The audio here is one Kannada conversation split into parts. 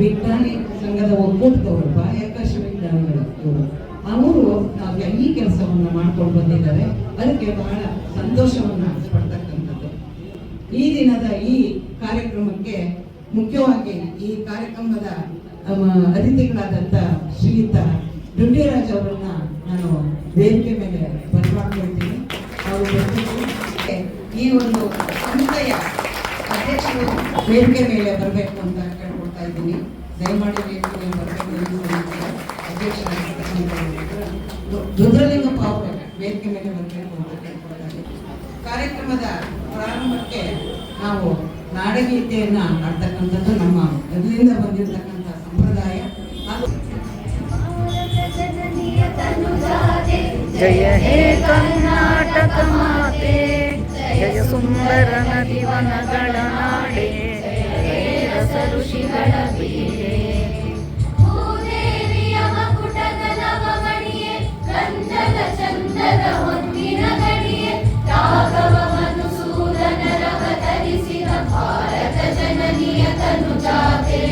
ವಿಜ್ಞಾನಿ ಸಂಘದ ಒಕ್ಕೂಟದವರು ಬಾಹ್ಯಾಕಾಶ ವಿಜ್ಞಾನಿಗಳು ಅವರು ಈ ಕೆಲಸವನ್ನು ಮಾಡ್ಕೊಂಡು ಬಂದಿದ್ದಾರೆ. ಅದಕ್ಕೆ ಬಹಳ ಸಂತೋಷವನ್ನ ಪಡ್ತಕ್ಕಂಥದ್ದು. ಈ ದಿನದ ಈ ಕಾರ್ಯಕ್ರಮಕ್ಕೆ ಮುಖ್ಯವಾಗಿ ಈ ಕಾರ್ಯಕ್ರಮದ ಅತಿಥಿಗಳಾದಂಥ ಶ್ರೀಯುತ ಡುಂಡಿರಾಜ್ ಅವರನ್ನ ನಾನು ವೇದಿಕೆ ಮೇಲೆ ಬರಮಾಡ್ಕೊಳ್ತೀನಿ. ಅವರು ಈ ಒಂದು ಸಂಸ್ಥೆಯ ಅಧ್ಯಕ್ಷರು ವೇದಿಕೆ ಮೇಲೆ ಬರಬೇಕು ಅಂತ ಕೇಳ್ಕೊಳ್ತಾ ಇದ್ದೀನಿ. ದಯಮಾಡಿ ವೇದಿಕೆ ಮೇಲೆ ಬರಬೇಕು. ಅಧ್ಯಕ್ಷರಾಗಿರ್ತಕ್ಕಂಥ ರುದ್ರಲಿಂಗಪ್ಪ ಅವರು ವೇದಿಕೆ ಮೇಲೆ ಬರಬೇಕು ಅಂತ ಕೇಳ್ಕೊಳ್ತಾ ಇದ್ದೀನಿ. ಕಾರ್ಯಕ್ರಮದ ಪ್ರಾರಂಭಕ್ಕೆ ನಾವು ನಾಡಗೀತೆಯನ್ನ ಆಡ್ತಕ್ಕಂಥದ್ದು ನಮ್ಮ ಮೊದಲಿಂದ ಬಂದಿರತಕ್ಕಂಥ ಸಂಪ್ರದಾಯ. ಜಯ ಹೇ ಕರ್ನಾಟಕ ಮಾತೆ, ಜಯ ಸುಂದರ ನದಿವನಗಳ ನಾಡೆ, ರಸ ಋಷಿಗಳ ಬೀಡೆ. ಭೂದೇವಿಯ ಮಕುಟದ ನವಮಣಿಯೇ, ಗಂಧದ ಚಂದದ ಹೊನ್ನಿನ ಗಣಿಯೇ, ರಾಘವ ಮಧುಸೂದನರ ಅವತರಿಸಿದ ಭಾರತ ಜನನಿಯ ತನುಜಾತೆ.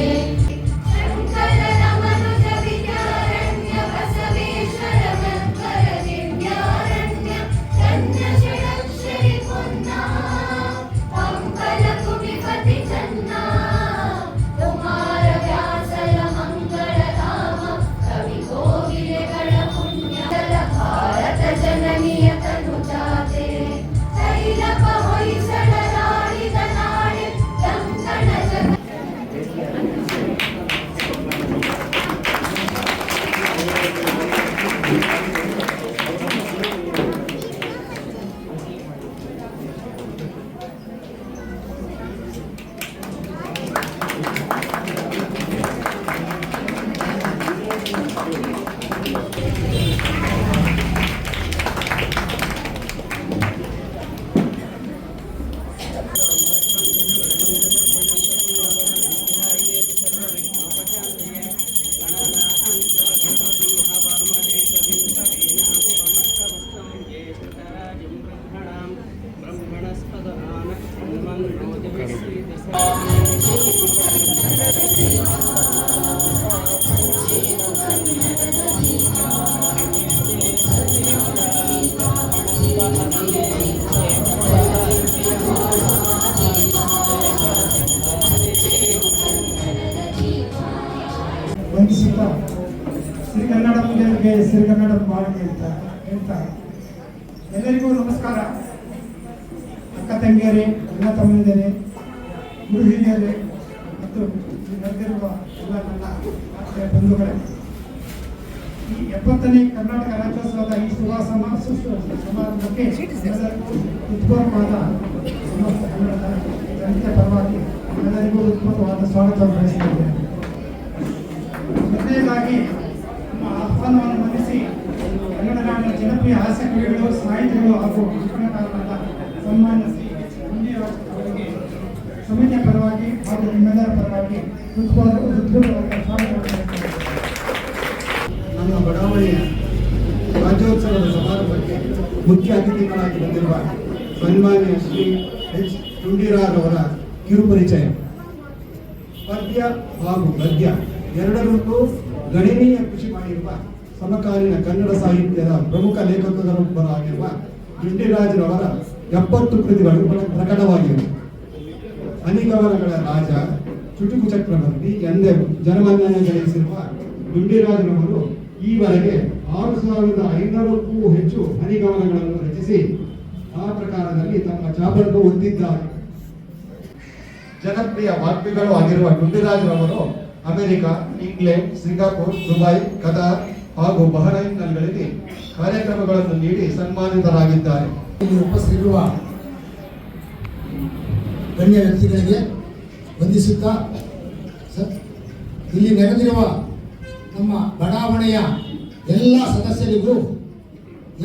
ವಂದಿಸುತ್ತಾ ಶ್ರೀಗನ್ನಡ ಮುಂಜಾನೆಗೆ ಶ್ರೀಗನ್ನಡ ಬಾಳಿಗೆ ಅಂತ ಹೇಳ್ತಾ ಎಲ್ಲರಿಗೂ ನಮಸ್ಕಾರ. ಅಕ್ಕ ತಂಗಿಯರೇ, ಅಣ್ಣ ತಮ್ಮಂದಿರೇ, ಗುರು ಹಿರಿಯರೇ ಮತ್ತು ನಡೆದಿರುವ ಎಲ್ಲ ನನ್ನ ಆತ್ಮೀಯ ಬಂಧುಗಳೇ, ಈ 70ನೇ ಕರ್ನಾಟಕ ರಾಜ್ಯೋತ್ಸವದ ಈ ಸಮಾರಂಭಕ್ಕೆ ಉತ್ಪೂರ್ವವಾದ ಸಮಸ್ತ ಕನ್ನಡದ ಜನತೆ ಪರವಾಗಿ ಎಲ್ಲರಿಗೂ ಉತ್ಪೂರ್ವವಾದ ಸ್ವಾಗತ ಬಯಸುತ್ತೇನೆ. ಮೊದಲನೇದಾಗಿ ನಮ್ಮ ಆಹ್ವಾನವನ್ನು ಮನ್ನಿಸಿ ಕನ್ನಡ ನಾಡಿನ ಜನಪ್ರಿಯ ಹಾಸ್ಯ ಕವಿಗಳು, ಸಾಹಿತಿಗಳು ಹಾಗೂ ಲೇಖನಕಾರರಾದ ಸನ್ಮಾನ್ಯ ಶ್ರೀ ಡುಂಡಿರಾಜ್ ಅವರಿಗೆ ಸಮಿತಿಯ ಪರವಾಗಿ ಹಾಗೂ ನಿಮ್ಮೆಲ್ಲರ ಪರವಾಗಿ ಉತ್ಪೂರ್ವವಾದ ಸ್ವಾಗತ. ನಮ್ಮ ಬಡಾವಣೆಯ ರಾಜ್ಯೋತ್ಸವದ ಸಮಾರಂಭಕ್ಕೆ ಮುಖ್ಯ ಅತಿಥಿಗಳಾಗಿ ಬಂದಿರುವ ಸನ್ಮಾನ್ಯ ಶ್ರೀ ಎಚ್ ಡುಂಡಿರಾಜ್ ಅವರ ಕಿರುಪರಿಚಯ. ಪದ್ಯ ಹಾಗೂ ಗದ್ಯ ಎರಡರಲ್ಲೂ ಗಣನೀಯ ಕೃಷಿ ಮಾಡಿರುವ ಸಮಕಾಲೀನ ಕನ್ನಡ ಸಾಹಿತ್ಯದ ಪ್ರಮುಖ ಲೇಖಕರೊಬ್ಬರಾಗಿರುವ ಡುಂಡಿರಾಜ್ರವರ 70 ಕೃತಿಗಳು ಪ್ರಕಟವಾಗಿವೆ. ಹನಿಗವನಗಳ ರಾಜ, ಚುಟುಕು ಚಕ್ರವರ್ತಿ ಎಂದೇ ಜನಮನ್ನಣೆ ಗಳಿಸಿರುವ ಡುಂಡಿರಾಜ್ರವರು ಈವರೆಗೆ 6500ಕ್ಕೂ ಹೆಚ್ಚು ಹನಿಗವನಗಳನ್ನು ರಚಿಸಿ ಆ ಪ್ರಕಾರದಲ್ಲಿ ತಮ್ಮ ಚಾಪನ್ನು ಹೊಂದಿದ್ದಾರೆ. ಜನಪ್ರಿಯ ವಾಗ್ಮಿಗಳು ಆಗಿರುವ ಡುಂಡಿರಾಜ್ರವರು America, England, Singapore, Dubai, Qatar ಹಾಗೂ ಬಹರೈನ್ನಲ್ಲಿ ಕಾರ್ಯಕ್ರಮಗಳನ್ನು ನೀಡಿ ಸನ್ಮಾನಿತರಾಗಿದ್ದಾರೆ. ಇಲ್ಲಿ ಉಪಸ್ಥಿತಿರುವ ಗಣ್ಯ ವ್ಯಕ್ತಿಗಳಿಗೆ ವಂದಿಸುತ್ತಾ, ಇಲ್ಲಿ ನೆರೆದಿರುವ ನಮ್ಮ ಬಡಾವಣೆಯ ಎಲ್ಲ ಸದಸ್ಯರಿಗೂ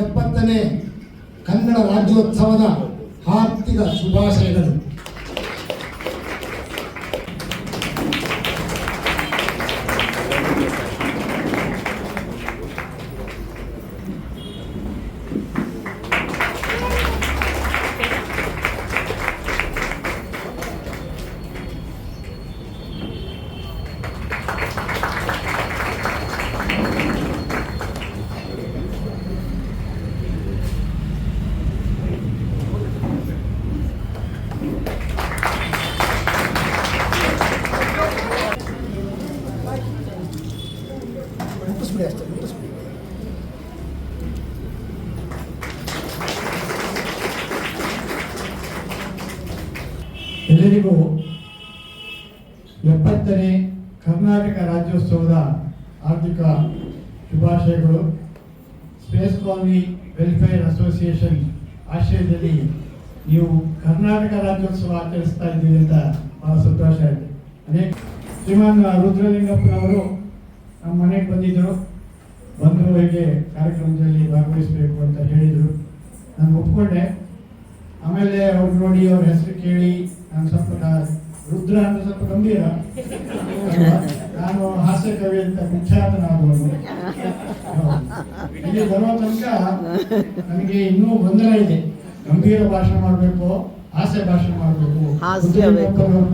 70ನೇ ಕನ್ನಡ ರಾಜ್ಯೋತ್ಸವದ ಹಾರ್ದಿಕ ಶುಭಾಶಯಗಳು. ಮುಂದೆ ಅಷ್ಟೇ ಮುಂದಿಸ್ಬೇಕು. ಎಲ್ಲರಿಗೂ 70ನೇ ಕರ್ನಾಟಕ ರಾಜ್ಯೋತ್ಸವದ ಆರ್ಥಿಕ ಶುಭಾಶಯಗಳು. ಸ್ಪೇಸ್ ಕಾಲನಿ ವೆಲ್ಫೇರ್ ಅಸೋಸಿಯೇಷನ್ ಆಶ್ರಯದಲ್ಲಿ ನೀವು ಕರ್ನಾಟಕ ರಾಜ್ಯೋತ್ಸವ ಆಚರಿಸ್ತಾ ಇದ್ದೀವಿ ಅಂತ ಬಹಳ ಸಂತೋಷ ಆಯಿತು. ಅನೇಕ ಶ್ರೀಮಾನ್ ರುದ್ರಲಿಂಗಪ್ಪನವರು ನಮ್ಮ ಮನೆಗೆ ಬಂದಿದ್ದರು. ಬಂದು ಹೇಗೆ ಕಾರ್ಯಕ್ರಮದಲ್ಲಿ ಭಾಗವಹಿಸಬೇಕು ಅಂತ ಹೇಳಿದರು. ನಾನು ಒಪ್ಕೊಂಡೆ. ಆಮೇಲೆ ಅವ್ರು ನೋಡಿ ಅವ್ರ ಹೆಸರು ಕೇಳಿ ನಾನು ಸ್ವಲ್ಪ ರುದ್ರ ಅಂತ ಸ್ವಲ್ಪ ಗಂಭೀರ, ನಾನು ಹಾಸ್ಯ ಕವಿ ಅಂತ ವಿಖ್ಯಾತನಾಗುವುದು. ಇಲ್ಲಿ ಬರೋ ತನಕ ನನಗೆ ಇನ್ನೂ ಗೊಂದಲ ಇದೆ. ಗಂಭೀರ ಭಾಷಣ ಮಾಡಬೇಕು, ಹಾಸ್ಯ ಭಾಷಣ ಮಾಡಬೇಕು,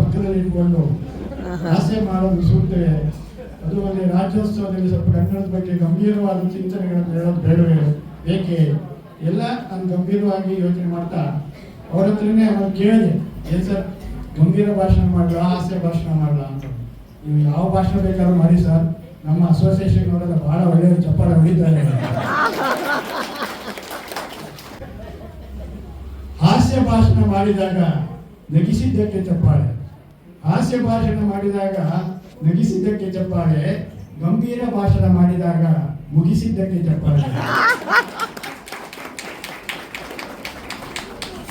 ಪಕ್ಕದಲ್ಲಿ ಇಟ್ಕೊಂಡು ಹಾಸ್ಯ ಮಾಡೋದು ಸೂಕ್ತವೇ? ಅದು ಅಲ್ಲಿ ರಾಜ್ಯೋತ್ಸವದಲ್ಲಿ ಸ್ವಲ್ಪ ಕನ್ನಡದ ಬಗ್ಗೆ ಗಂಭೀರವಾದ ಚಿಂತನೆಗಳನ್ನು ಹೇಳೋದು ಬೇಡವೇ, ಬೇಕೆ? ಎಲ್ಲ ನಾನು ಗಂಭೀರವಾಗಿ ಯೋಚನೆ ಮಾಡ್ತಾ ಅವ್ರ ಹತ್ರನೇ ಅವ್ರು ಕೇಳಿದೆ, ಏನು ಸರ್ ಗಂಭೀರ ಭಾಷಣ ಮಾಡಲ್ಲ, ಹಾಸ್ಯ ಭಾಷಣ ಮಾಡಲ್ಲ ಅಂತ. ನೀವು ಯಾವ ಭಾಷಣ ಬೇಕಾದ್ರೂ ಮಾಡಿ ಸರ್, ನಮ್ಮ ಅಸೋಸಿಯೇಷನ್ ಅವರೆಲ್ಲ ಬಹಳ ಒಳ್ಳೆಯ ಚಪ್ಪಾಳೆ ಹೊಡಿತಾರೆ. ಹಾಸ್ಯ ಭಾಷಣ ಮಾಡಿದಾಗ ನಗಿಸಿದ್ದಕ್ಕೆ ಚಪ್ಪಾಳೆ, ಹಾಸ್ಯ ಭಾಷಣ ಮಾಡಿದಾಗ ನಗಿಸಿದ್ದಕ್ಕೆ ಚಪ್ಪಾಳೆ, ಗಂಭೀರ ಭಾಷಣ ಮಾಡಿದಾಗ ಮುಗಿಸಿದ್ದಕ್ಕೆ ಚಪ್ಪಾಳೆ.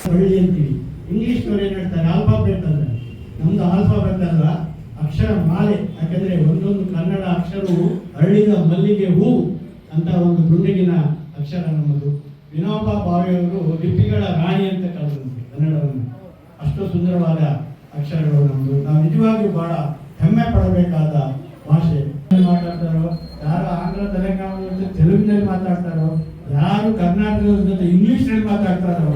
ಹೊಳ್ಳಿ ಅಂತೀವಿ. ಇಂಗ್ಲಿಷ್ನವ್ರು ಏನು ಹೇಳ್ತಾರೆ, ಆಲ್ಫಾಬೆಟ್ ಅಂದ್ರೆ. ನಮ್ದು ಆಲ್ಫಾಬೆಟ್ ಅಲ್ಲ, ಅಕ್ಷರ ಮಾಲೆ. ಯಾಕಂದ್ರೆ ಒಂದೊಂದು ಕನ್ನಡ ಅಕ್ಷರವು ಅರಳಿದ ಮಲ್ಲಿಗೆ ಹೂ ಅಂತ ಒಂದು ಗುಂಡಿಗಿನ ಅಕ್ಷರ ನಮ್ಮದು. ವಿನೋಬಾ ಭಾವೆಯವರು ಲಿಪಿಗಳ ರಾಣಿ ಅಂತ ಕರೆದಂತೆ ಕನ್ನಡವನ್ನು. ಅಷ್ಟು ಸುಂದರವಾದ ಅಕ್ಷರಗಳು ನಮ್ಮದು. ನಾವು ನಿಜವಾಗಿಯೂ ಬಹಳ ಹೆಮ್ಮೆ ಪಡಬೇಕಾದ ಭಾಷೆ. ಮಾತಾಡ್ತಾರೋ ಯಾರು ಆಂಧ್ರ ತೆಲಂಗಾಣದ ಜೊತೆ ತೆಲುಗಿನಲ್ಲಿ ಮಾತಾಡ್ತಾರೋ, ಯಾರು ಕರ್ನಾಟಕದ ಜೊತೆ ಇಂಗ್ಲಿಷ್ನಲ್ಲಿ ಮಾತಾಡ್ತಾರೋ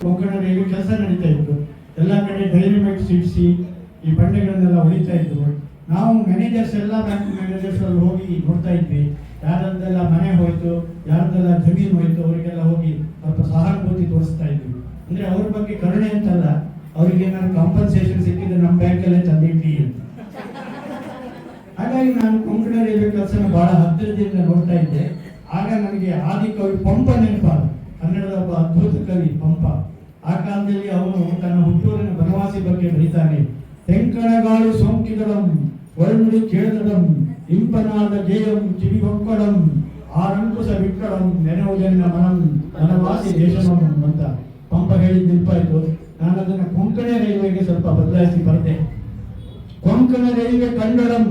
ಕೊಂಕಣದಲ್ಲಿ ಕೆಲಸ ನಡೀತಾ ಇತ್ತು. ಎಲ್ಲ ಕಡೆ ಡೈನಮೈಟ್ ಸಿಡಿಸಿ ಈ ಬಂಡೆಗಳನ್ನೆಲ್ಲ ಹೊಡಿತಾ ಇದ್ರು. ನಾವು ಮ್ಯಾನೇಜರ್ಸ್ ಎಲ್ಲ ಬ್ಯಾಂಕ್ ಮ್ಯಾನೇಜರ್ಸ್ ಅಲ್ಲಿ ಹೋಗಿ ನೋಡ್ತಾ ಇದ್ವಿ. ಯಾರದ್ದೆಲ್ಲ ಮನೆ ಹೋಯ್ತು, ಯಾರದ್ದೆಲ್ಲ ಜಮೀನು ಹೋಯ್ತು, ಅವರಿಗೆಲ್ಲ ಹೋಗಿ ಸ್ವಲ್ಪ ಸಹಾನುಭೂತಿ ತೋರಿಸ್ತಾ ಇದ್ವಿ. ಅಂದ್ರೆ ಅವ್ರ ಬಗ್ಗೆ ಕರುಣೆ ಅಂತಲ್ಲ, ಅವ್ರಿಗೆ ಏನಾದ್ರು ಕಾಂಪನ್ಸೇಷನ್ ಸಿಕ್ಕಿದ್ರೆ ನಮ್ಮ ಬ್ಯಾಂಕಲ್ಲೇ ತಂದಿಟ್ಟಿ ಅಂತ. ಹಾಗಾಗಿ ನಾನು ಕೊಂಕಣ ರೈಲ್ವೆ ಕೆಲಸನ ಬಹಳ ಹತ್ತಿರದಿಂದ ನೋಡ್ತಾ ಇದ್ದೆ. ಆಗ ನನಗೆ ಆದಿಕವಿ ಪಂಪ ನೆನಪಾದ, ಕನ್ನಡದ ಒಬ್ಬ ಅದ್ಭುತ ಕವಿ ಪಂಪ. ಆ ಕಾಲದಲ್ಲಿ ಅವನು ತನ್ನ ಹುಟ್ಟೂರಿನ ಬನವಾಸಿ ಬಗ್ಗೆ ಬರೀತಾನೆ. ತೆಂಕಣಗಾಳು ಸೋಂಕಿದಳಂ ಒಳ್ನುಡಿ ಕೇಳಿದಳಂ ಇಂಪನಾದ ಗೇಯಂ ಕಿವಿಗೊಕ್ಕಳಂ ಆರಂಕುಶ ಬಿಕ್ಕಳಂ ನೆನವುಜನ್ನ ಮನಂ ಬನವಾಸಿ ದೇಶಮಂ ಅಂತ ಪಂಪ ಹೇಳಿದ ನೆನಪಾಯಿತು. ನಾನು ಅದನ್ನು ಕೊಂಕಣ ರೈಲ್ವೆಗೆ ಸ್ವಲ್ಪ ಬದಲಾಯಿಸಿ ಬರುತ್ತೆ. ಕೊಂಕಣ ರೈಲ್ವೆ ಕಂಡಳಂ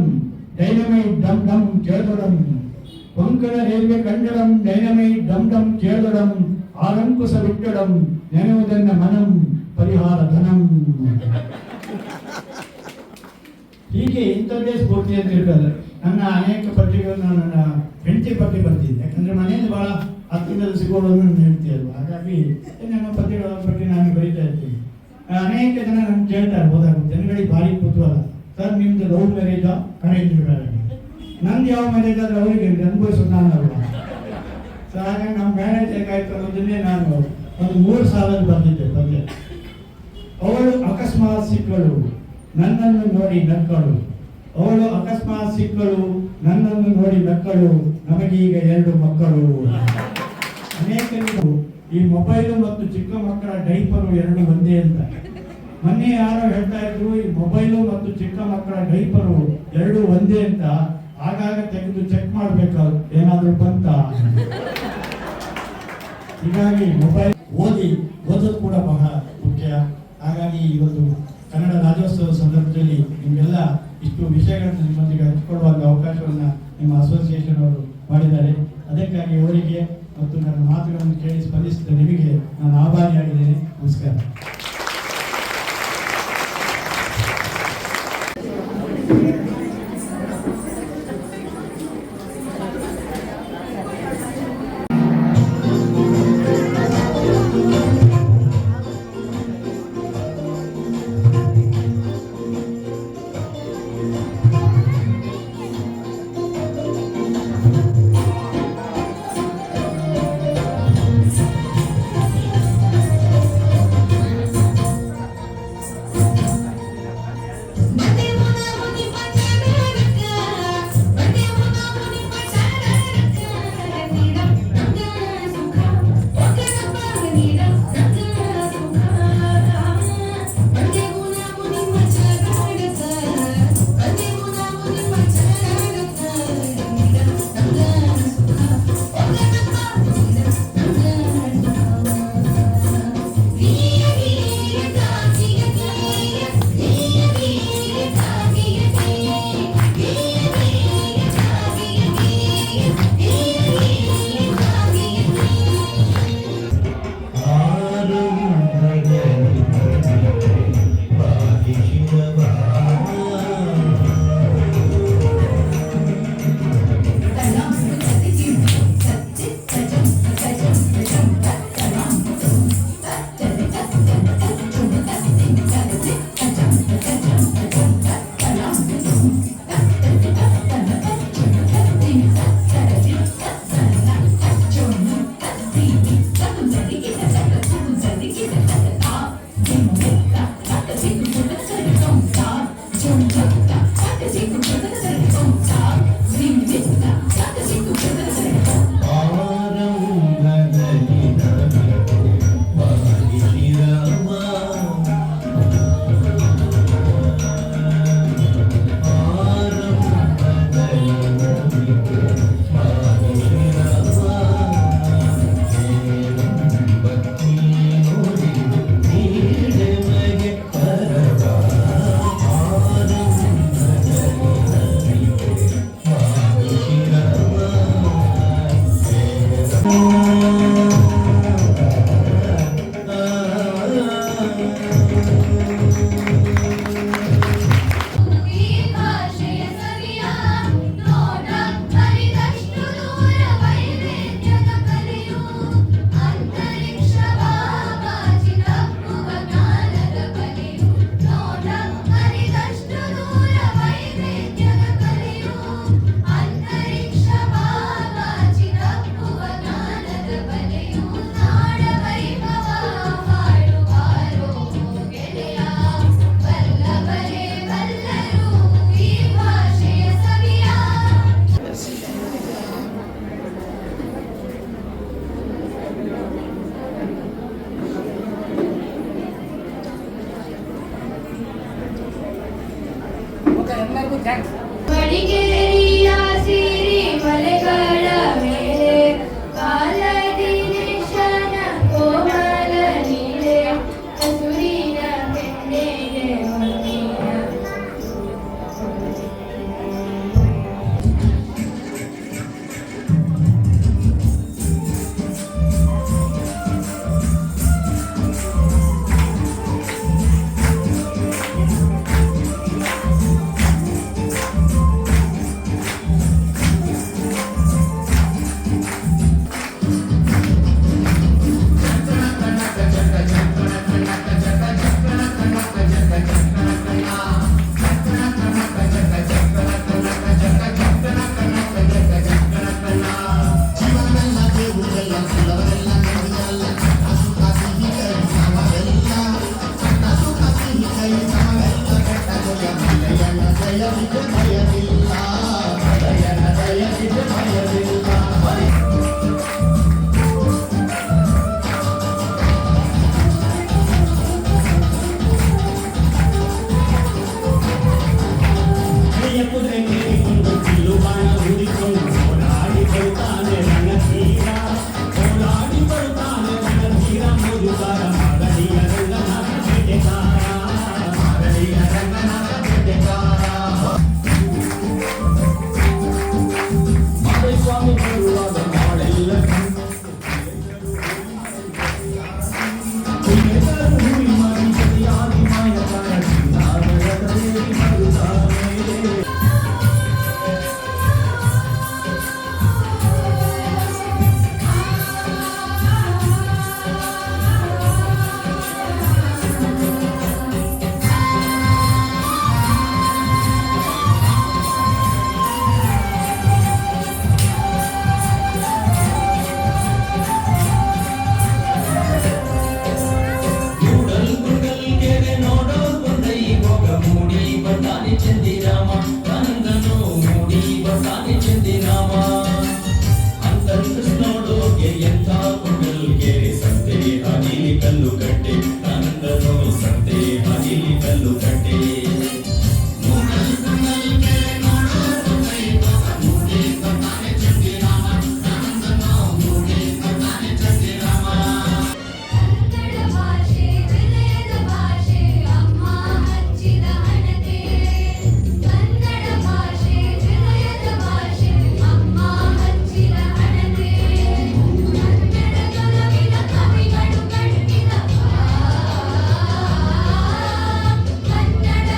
ಡೈನಮೈಟ್ ಡಮ್ ಡಮ್ ಕೇಳದೊಡಂ, ಕೊಂಕಣ ರೈಲ್ವೆ ಕಂಡಳಂ ಡೈನಮೈಟ್ ಡಮ್ ಡಮ್ ಕೇಳದೊಡಂ ಆರಂಕುಶ ಬಿಟ್ಟಡಂ ನೆನೆಯುವುದನ್ನ ಮನಂ ಪರಿಹಾರ ಧನಂ. ಹೀಗೆ ಇಂಥದ್ದೇ ಸ್ಫೂರ್ತಿ ಅಂತ ಇರ್ತದೆ. ನನ್ನ ಅನೇಕ ಪತ್ರಿಕೆಗಳನ್ನು ನನ್ನ ಹೆಂಡತಿ ಬಗ್ಗೆ ಬರ್ತಿದ್ದೆ. ಯಾಕಂದ್ರೆ ಮನೆಯಲ್ಲಿ ಬಹಳ ಹತ್ತಿರದಲ್ಲಿ ಸಿಗೋದು ನನ್ನ ಹೆಂಡತಿ ಅಲ್ವಾ. ಹಾಗಾಗಿ ನನ್ನ ಪತ್ರಿಕೆಗಳ ಬಗ್ಗೆ ನಾನು ಬರೀತಾ ಇರ್ತೀನಿ. ಅನೇಕ ಜನ ನನ್ಗೆ ಕೇಳ್ತಾರೆ ಹೋದಾಗ, ಜನಗಳಿಗೆ ಭಾರಿ ಕುತೂಹಲ, ಸರ್ ನಿಮ್ದು ಲವ್ ಮ್ಯಾರೇಜಾ ಅರೇಂಜ್ ಮ್ಯಾರೇಜ್? ನಂದು ಯಾವ ಮ್ಯಾರೇಜ್ ಆದ್ರೆ ಅವರಿಗೆ ಅನುಭವಿಸೋದು ನಾನಲ್ವಾ. ಸೊ ಹಾಗಾಗಿ ನಮ್ಮ ಮ್ಯಾರೇಜ್ ಹೇಗಾಯ್ತು ಅನ್ನೋದನ್ನೇ ನಾನು ಒಂದು 3 ಸಾಲಲ್ಲಿ ಬಂದಿದ್ದೆ ಪದ್ಯ. ಅವಳು ಅಕಸ್ಮಾತ್ ಸಿಕ್ಕಳು ನನ್ನನ್ನು ನೋಡಿ ನಕ್ಕಳು, ಅವಳು ಅಕಸ್ಮಾತ್ ಸಿಕ್ಕಳು ನನ್ನನ್ನು ನೋಡಿ ನಕ್ಕಳು, ನಮಗೀಗ 2 ಮಕ್ಕಳು. ಅನೇಕರಿಗೂ ಈ ಮೊಬೈಲು ಮತ್ತು ಚಿಕ್ಕ ಮಕ್ಕಳ ಡೈಪರು 2 ಒಂದೇ ಅಂತ. ಮೊನ್ನೆ ಯಾರೋ ಹೇಳ್ತಾ ಇದ್ರು, ಈ ಮೊಬೈಲು ಮತ್ತು ಚಿಕ್ಕ ಮಕ್ಕಳ ಡೈಪರು 2 ಒಂದೇ ಅಂತ. ಆಗಾಗ ತೆಗೆದು ಚೆಕ್ ಮಾಡ್ಬೇಕು ಏನಾದ್ರೂ ಬಂತ. ಹೀಗಾಗಿ ಮೊಬೈಲ್ ಓದೋದು ಕೂಡ ಬಹಳ ಮುಖ್ಯ. ಹಾಗಾಗಿ ಇವತ್ತು ಕನ್ನಡ ರಾಜ್ಯೋತ್ಸವ ಸಂದರ್ಭದಲ್ಲಿ ನಿಮಗೆಲ್ಲ ಇಷ್ಟು ವಿಷಯಗಳನ್ನು ನಿಮ್ಮೊಂದಿಗೆ ಹಂಚಿಕೊಳ್ಳುವ ಅವಕಾಶವನ್ನು ನಿಮ್ಮ ಅಸೋಸಿಯೇಷನ್ ಅವರು ಮಾಡಿದ್ದಾರೆ. ಅದಕ್ಕಾಗಿ ಅವರಿಗೆ ಮತ್ತು ನನ್ನ ಮಾತುಗಳನ್ನು ಕೇಳಿ ಸ್ಪಂದಿಸಿದ ನಿಮಗೆ ನಾನು ಆಭಾರಿಯಾಗಿದ್ದೇನೆ. ನಮಸ್ಕಾರ. ಈ ಭಾಷೆಯ ಸವಿಯ ನೋಟ ಹರಿದಷ್ಟು ದೂರ ವೈವಿಧ್ಯದ ಕಲೆಯು ಅಂತರಿಕ್ಷ ಬಾಬಾಜಿ ತಪ್ಪುವ ಜ್ಞಾನದ ಕಲೆಯು ನೋಟ ಹರಿದಷ್ಟು ದೂರ ವೈವಿಧ್ಯದ ಕಲೆಯು ಅಂತರಿಕ್ಷ ಬಾಬಾಜಿ ತಪ್ಪುವ ಜ್ಞಾನದ ಕಲೆಯು ನಾಡ ವೈಭವ ಹಾಡುವಾರೋ ಗೆಳೆಯ ಬಲ್ಲವರೇ ಬಲ್ಲರು ಈ ಭಾಷೆಯ ಸವಿಯ ಬಡಿಗೇರಿಯ ಸಿರಿ ಮಲೆಗಳ ಮೇಲೆ ಕಾಲದಿ ನಿಶನ ಕೋಮಲ ನೀರೆ ಹಸುರಿನ ಕೆನ್ನೆಗೆ ಹೊನ್ನಿನ ಕನ್ನಡ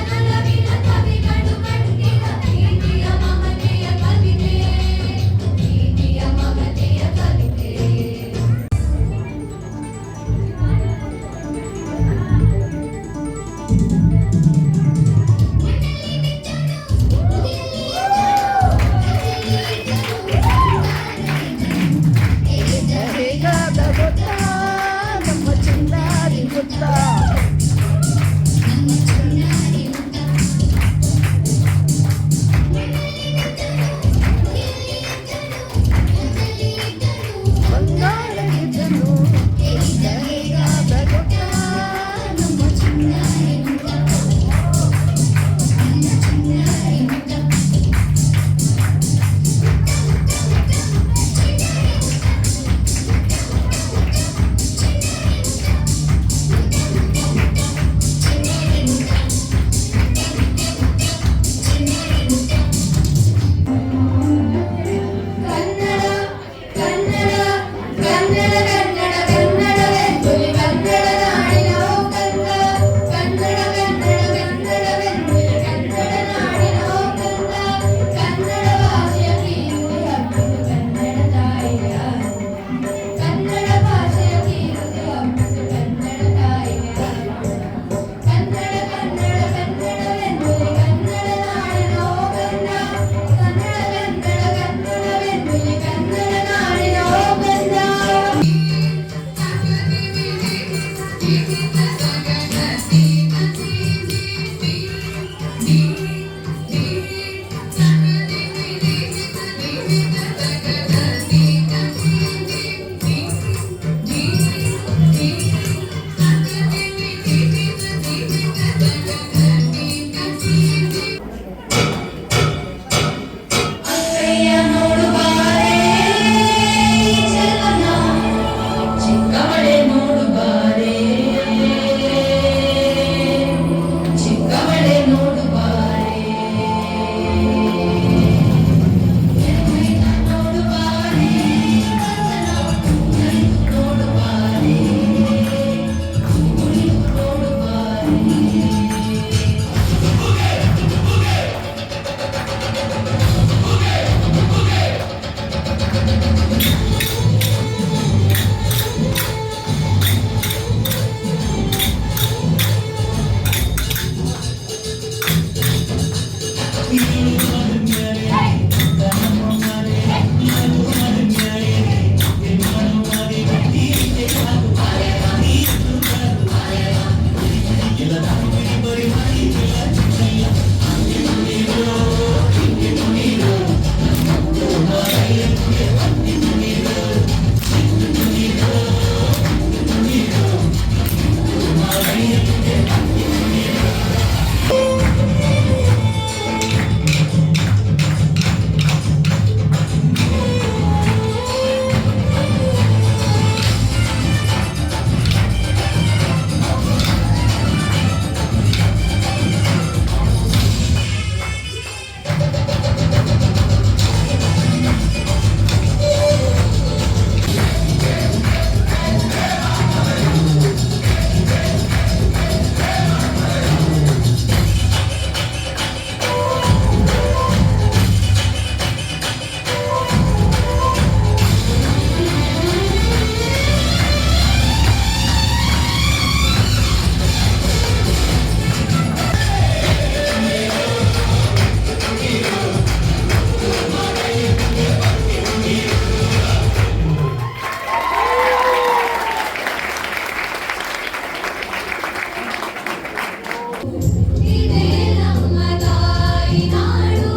ಇದೇ ನಮ್ಮ ತಾಯಿ ನಾಡು,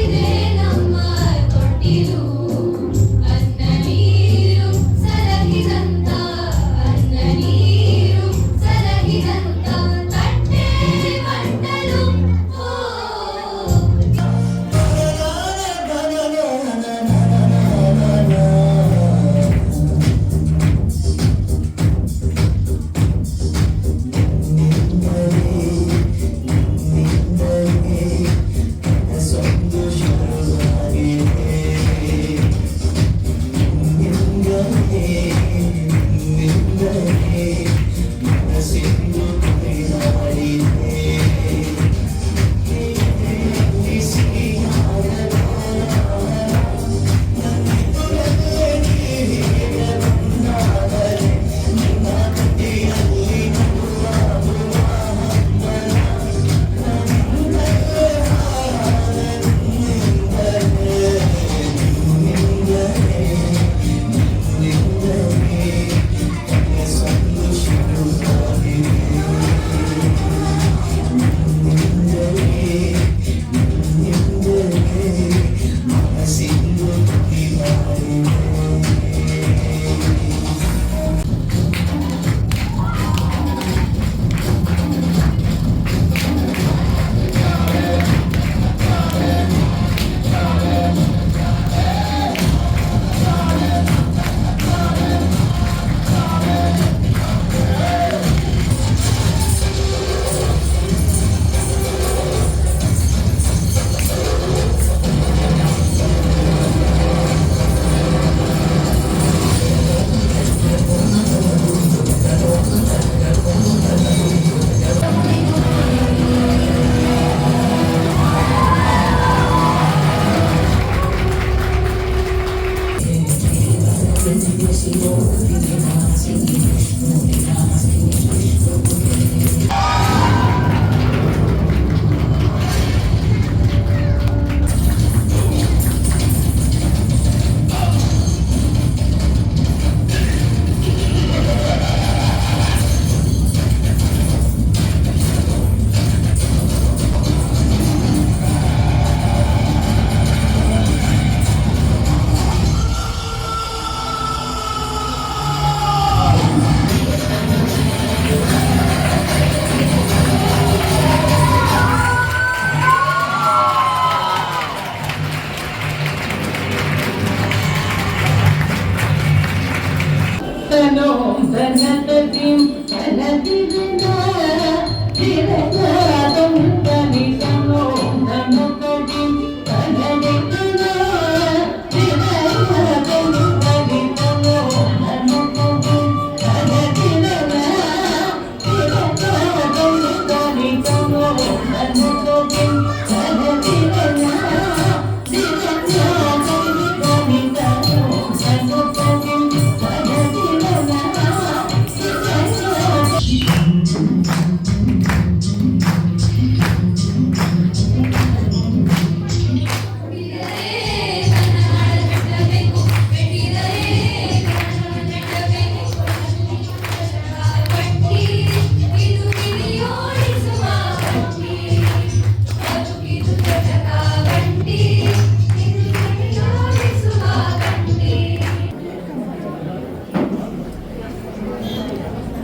ಇದೇ ನಮ್ಮ ತೊಟ್ಟಿಲು, ಅನ್ನ ನೀರು ಸಲಹಿದಂತ, ಅನ್ನ ನೀರು ಸಲಹಿದಂತ ತಟ್ಟೆ ಬಟ್ಟಲು.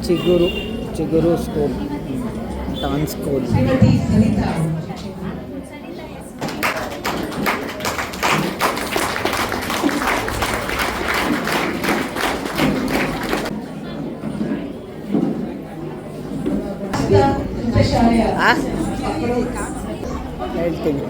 Chiguru school, dance school. Shrimati Sarita ಅವರು. ಆ? ಮಕ್ಕಳು ಹೇಳ್ತೀನಿ.